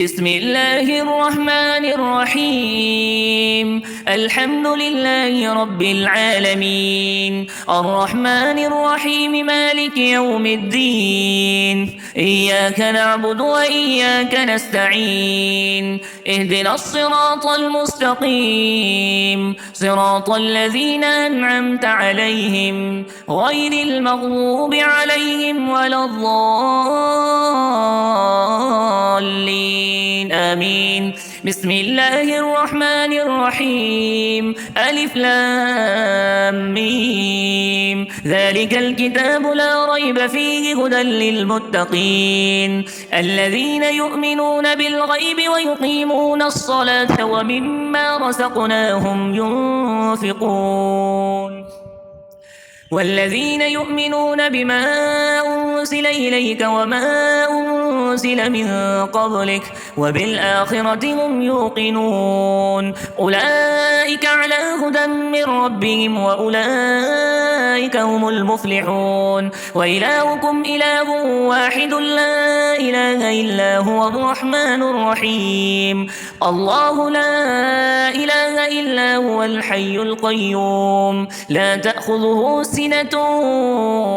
بسم الله الرحمن الرحيم. الحمد لله رب العالمين، الرحمن الرحيم، مالك يوم الدين. إياك نعبد وإياك نستعين، اهدنا الصراط المستقيم، صراط الذين أنعمت عليهم غير المغضوب عليهم ولا الضالين. آمين. بسم الله الرحمن الرحيم. ألف لام ميم. ذلك الكتاب لا ريب فيه هدى للمتقين الذين يؤمنون بالغيب ويقيمون الصلاة ومما رزقناهم ينفقون والذين يؤمنون بما أنزل إليك وما أنزل من قبلك وبالآخرة هم يوقنون. أولئك على هدى من ربهم وأولئك هم المفلحون. وإلهكم إله واحد لا إله إلا هو الرحمن الرحيم. الله لا إله إلا هو الحي القيوم، لا تأخذه سنة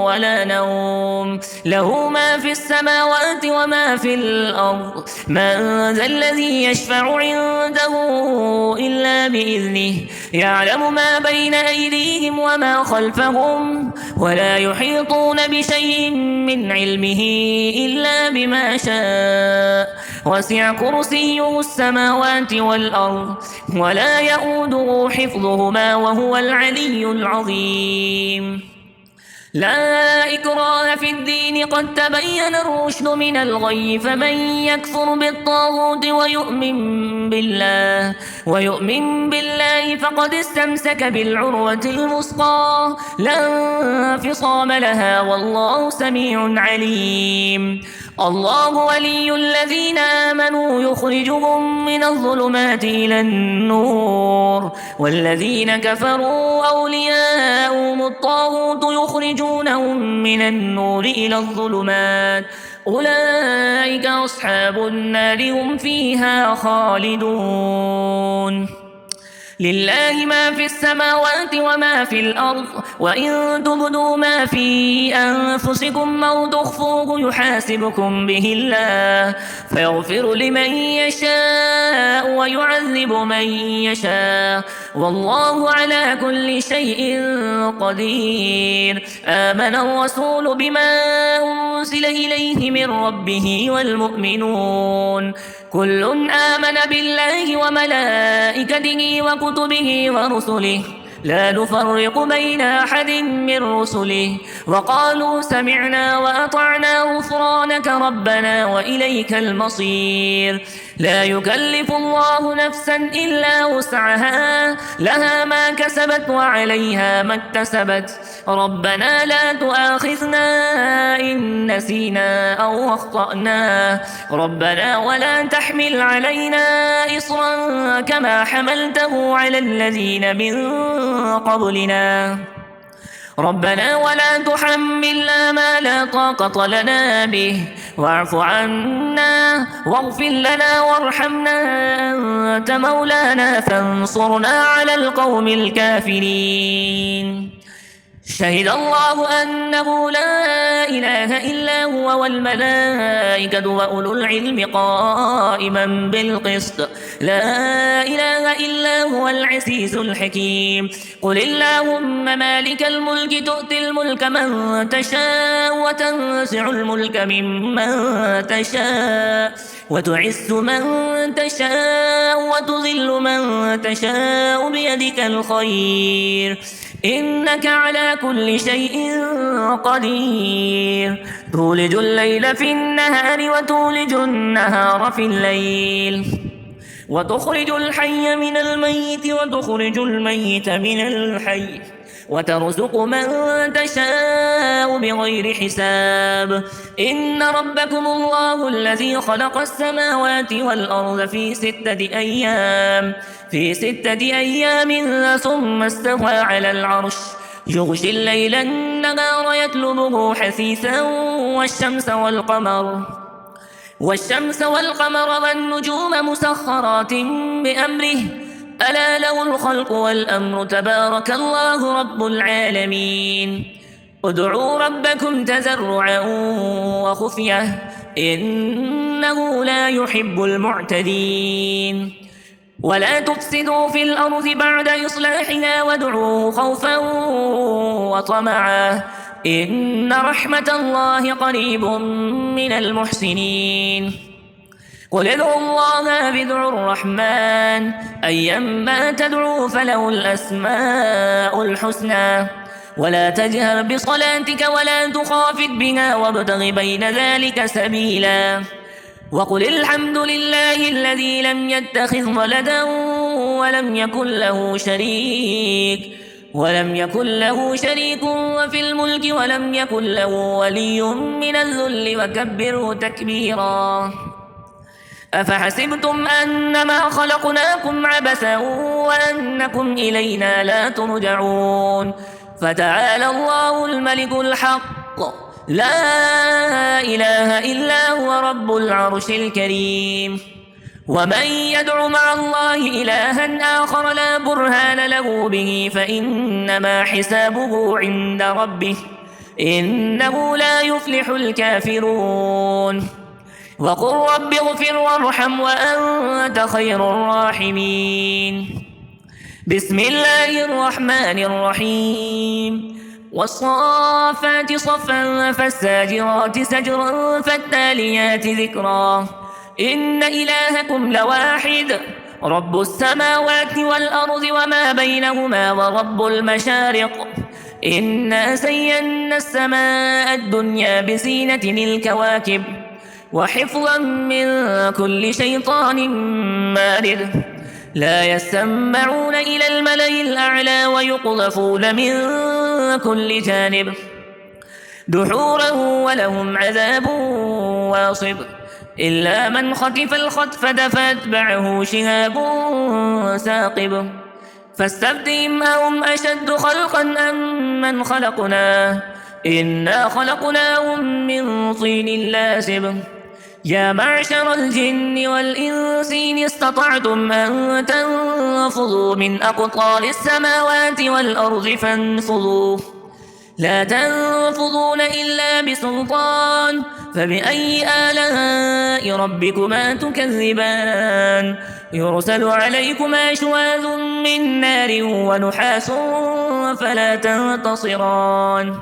ولا نوم، له ما في السماوات وما في الأرض. من ذا الذي يشفع عنده إلا بإذنه، يعلم ما بين أيديهم وما خلفهم، ولا يحيطون بشيء من علمه إلا بما شاء. وسع كرسيه السماوات والأرض ولا يؤوده حفظهما وهو العلي العظيم. لا إكراه في الدين، قد تبين الرشد من الغي، فمن يكفر بالطاغوت ويؤمن بالله فقد استمسك بالعروة الوثقى لا انفصام لها، والله سميع عليم. الله ولي الذين آمنوا يخرجهم من الظلمات إلى النور، والذين كفروا أولياؤهم الطاغوت يخرجونهم من النور إلى الظلمات، أولئك أصحاب النار هم فيها خالدون. لله ما في السماوات وما في الأرض، وإن تبدوا ما في أنفسكم أو تخفوه يحاسبكم به الله، فيغفر لمن يشاء ويعذب من يشاء، والله على كل شيء قدير. آمن الرسول بما أنزل إليه من ربه والمؤمنون كل آمن بالله وملائكته وكتبه ورسله لا نفرق بين أحد من رسله، وقالوا سمعنا وأطعنا غفرانك ربنا وإليك المصير. لا يكلف الله نفسا إلا وسعها، لها ما كسبت وعليها ما اكتسبت. ربنا لا تؤاخذنا إن نسينا أو أخطأنا، ربنا ولا تحمل علينا إصرا كما حملته على الذين من قبلنا، ربنا ولا تحملنا ما لا طاقة لنا به، واعف عنا واغفر لنا وارحمنا، أنت مولانا فانصرنا على القوم الكافرين. شهد الله أنه لا إله إلا هو والملائكة وأولو العلم قائما بالقسط، لا إله إلا هو العزيز الحكيم. قل اللهم مالك الملك تؤتي الملك من تشاء وتنزع الملك ممن تشاء وتعز من تشاء وتذل من تشاء بيدك الخير، إنك على كل شيء قدير. تولج الليل في النهار وتولج النهار في الليل، وتخرج الحي من الميت وتخرج الميت من الحي، وترزق من تشاء بغير حساب. إن ربكم الله الذي خلق السماوات والأرض في 6 أيام ثم استوى على العرش، يغشي الليل النهار يطلبه حثيثا والشمس والقمر والشمس والقمر والنجوم مسخرات بأمره ألا له الخلق والأمر تبارك الله رب العالمين ادعوا ربكم تزرعا وخفية إنه لا يحب المعتدين ولا تفسدوا في الأرض بعد إصلاحها وادعوه خوفا وطمعا إن رحمة الله قريب من المحسنين قل ادعوا الله بدعوا الرحمن أيما تدعوا فله الأسماء الحسنى ولا تجهر بصلاتك ولا تخافت بها وابتغ بين ذلك سبيلا وقل الحمد لله الذي لم يتخذ ولدا ولم يكن له شريك وفي الملك ولم يكن له ولي من الذل وكبره تكبيرا أفحسبتم أنما خلقناكم عبثا وأنكم إلينا لا ترجعون فتعالى الله الملك الحق لا إله إلا هو رب العرش الكريم ومن يدع مع الله إلها آخر لا برهان له به فإنما حسابه عند ربه إنه لا يفلح الكافرون وقل رب اغفر وارحم وأنت خير الراحمين بسم الله الرحمن الرحيم والصافات صفا فالساجرات سجرا فالتاليات ذكرا إن إلهكم لواحد رب السماوات والأرض وما بينهما ورب المشارق إنا زينا السماء الدنيا بزينة الكواكب وحفظا من كل شيطان مارد لا يسمعون إلى الملأ الأعلى ويقذفون من كل جانب دحورا ولهم عذاب واصب إلا من خطف الخطفة فاتبعه شهاب ثاقب فاستفتهم أهم أشد خلقا أم من خلقنا إنا خلقناهم من طين لازب يا معشر الجن والإنس إن استطعتم أن تنفذوا من أقطار السماوات والأرض فانفذوا لا تنفذون إلا بسلطان فبأي آلاء ربكما تكذبان يرسل عليكما شواذ من نار ونحاس فلا تنتصران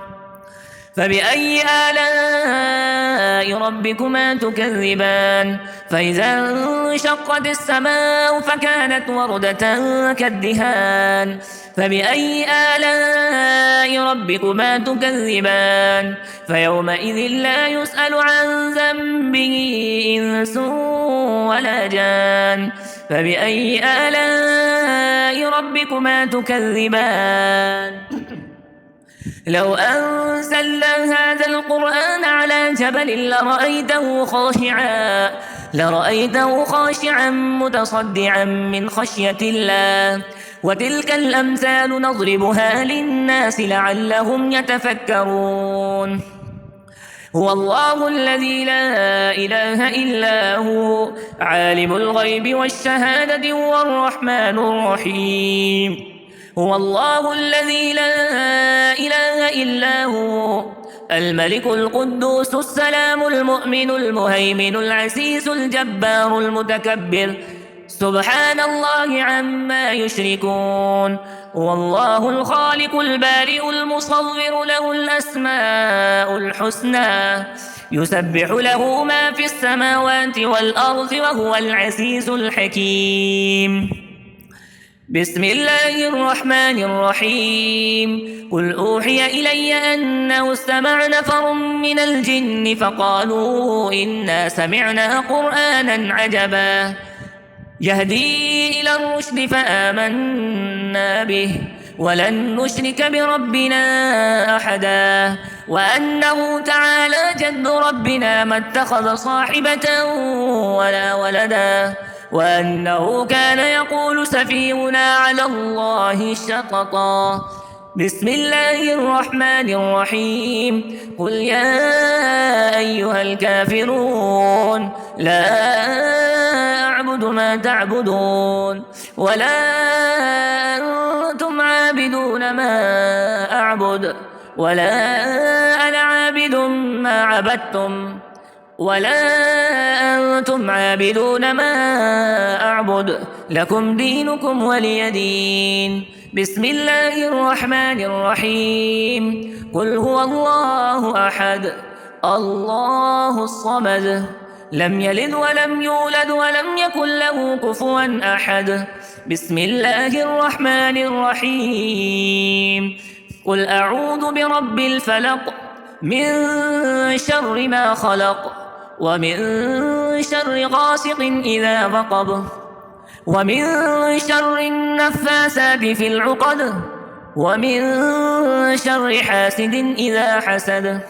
فبأي آلاء ربكما تكذبان فإذا انشقت السماء فكانت وردة كالدهان فبأي آلاء ربكما تكذبان فيومئذ لا يسأل عن ذنبه إنس ولا جان فبأي آلاء ربكما تكذبان لو أنزلنا هذا القرآن على جبل لرأيته خاشعا متصدعا من خشية الله وتلك الأمثال نضربها للناس لعلهم يتفكرون هو الله الذي لا إله إلا هو عالم الغيب والشهادة هو الرحمن الرحيم هو الله الذي لا إله إلا هو الملك القدوس السلام المؤمن المهيمن العزيز الجبار المتكبر سبحان الله عما يشركون هو الله الخالق البارئ المصور له الأسماء الحسنى يسبح له ما في السماوات والأرض وهو العزيز الحكيم بسم الله الرحمن الرحيم قل أوحي إلي أنه استمع نفر من الجن فقالوا إنا سمعنا قرآنا عجبا يهدي إلى الرشد فآمنا به ولن نشرك بربنا أحدا وأنه تعالى جد ربنا ما اتخذ صاحبة ولا ولدا وأنه كان يقول سفيهنا على الله شططا بسم الله الرحمن الرحيم قل يا أيها الكافرون لا أعبد ما تعبدون ولا أنتم عابدون ما أعبد ولا أنا عابد ما عبدتم ولا أنتم عابدون ما أعبد لكم دينكم ولي دين. بسم الله الرحمن الرحيم. قل هو الله أحد الله الصمد لم يلد ولم يولد ولم يكن له كفوا أحد. بسم الله الرحمن الرحيم. قل أعوذ برب الفلق من شر ما خلق ومن شر غاسق إذا وقب ومن شر النفاثات في العقد ومن شر حاسد إذا حسد.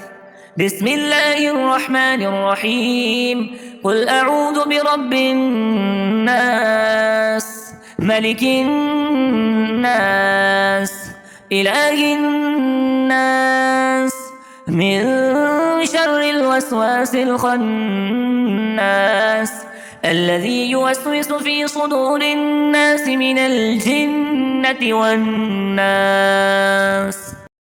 بسم الله الرحمن الرحيم. قل أعوذ برب الناس ملك الناس إله الناس من شر الوسواس الخناس الذي يوسوس في صدور الناس من الجنة والناس.